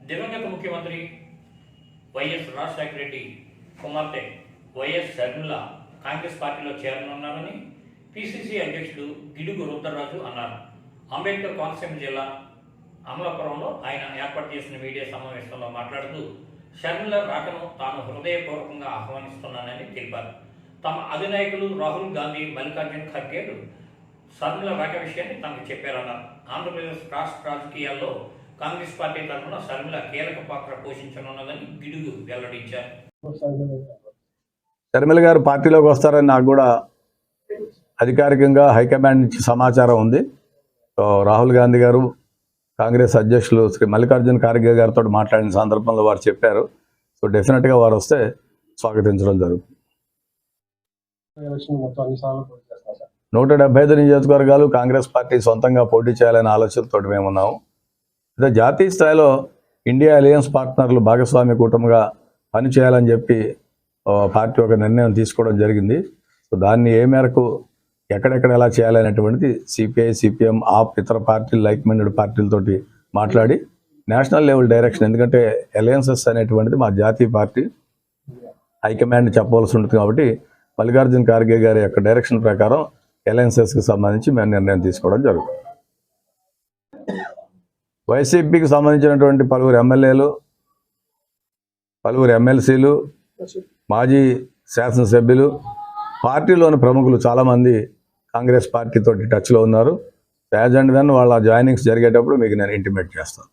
దివంగత ముఖ్యమంత్రి వైఎస్ రాజశేఖర రెడ్డి కుమార్తె వైఎస్ షర్మిల కాంగ్రెస్ పార్టీలో చేరనున్నారని పిసిసి అధ్యక్షుడు గిడుగు రుద్రరాజు అన్నారు. అంబేద్కర్ కోనసీమ జిల్లా అమలాపురంలో ఆయన ఏర్పాటు చేసిన మీడియా సమావేశంలో మాట్లాడుతూ షర్మిల రాకను తాను హృదయపూర్వకంగా ఆహ్వానిస్తున్నానని తెలిపారు. తమ అధినాయకులు రాహుల్ గాంధీ, మల్లికార్జున్ ఖర్గేలు షర్మిల రాక విషయాన్ని తమకు చెప్పారన్నారు. ఆంధ్రప్రదేశ్ రాష్ట్ర రాజకీయాల్లో కాంగ్రెస్ పార్టీ తరఫున షర్మిల కీలక పాత్ర పోషించనున్నదని గిడుగు వెల్లడించారు. షర్మిల గారు పార్టీలోకి వస్తారని నాకు కూడా అధికారికంగా హైకమాండ్ నుంచి సమాచారం ఉంది. రాహుల్ గాంధీ గారు, కాంగ్రెస్ అధ్యక్షులు శ్రీ మల్లికార్జున్ ఖార్గే గారితో మాట్లాడిన సందర్భంలో వారు చెప్పారు. సో డెఫినెట్గా వారు వస్తే స్వాగతించడం జరుగుతుంది. 175 నియోజకవర్గాలు కాంగ్రెస్ పార్టీ సొంతంగా పోటీ చేయాలనే ఆలోచనతో మేము ఉన్నాము. అయితే జాతీయ స్థాయిలో ఇండియా అలయన్స్ పార్ట్నర్లు భాగస్వామ్య కూటమిగా పనిచేయాలని చెప్పి పార్టీ ఒక నిర్ణయం తీసుకోవడం జరిగింది. సో దాన్ని ఏ మేరకు ఎక్కడెక్కడ ఎలా చేయాలనేటువంటిది సిపిఐ, సిపిఎం, ఆప్, ఇతర పార్టీలు, లైక్ మైండెడ్ పార్టీలతోటి మాట్లాడి నేషనల్ లెవెల్ డైరెక్షన్, ఎందుకంటే అలయన్సెస్ అనేటువంటిది మా జాతీయ పార్టీ హైకమాండ్ చెప్పవలసి ఉంటుంది. కాబట్టి మల్లికార్జున్ ఖార్గే గారి యొక్క డైరెక్షన్ ప్రకారం అలయన్సెస్కి సంబంధించి మేము నిర్ణయం తీసుకోవడం జరుగుతుంది. వైసీపీకి సంబంధించినటువంటి పలువురు ఎమ్మెల్యేలు, పలువురు ఎమ్మెల్సీలు, మాజీ శాసనసభ్యులు, పార్టీలోని ప్రముఖులు చాలామంది కాంగ్రెస్ పార్టీతో టచ్లో ఉన్నారు. యాజ్ అండ్ వెన్ వాళ్ళ జాయినింగ్స్ జరిగేటప్పుడు మీకు నేను ఇంటిమేట్ చేస్తాను.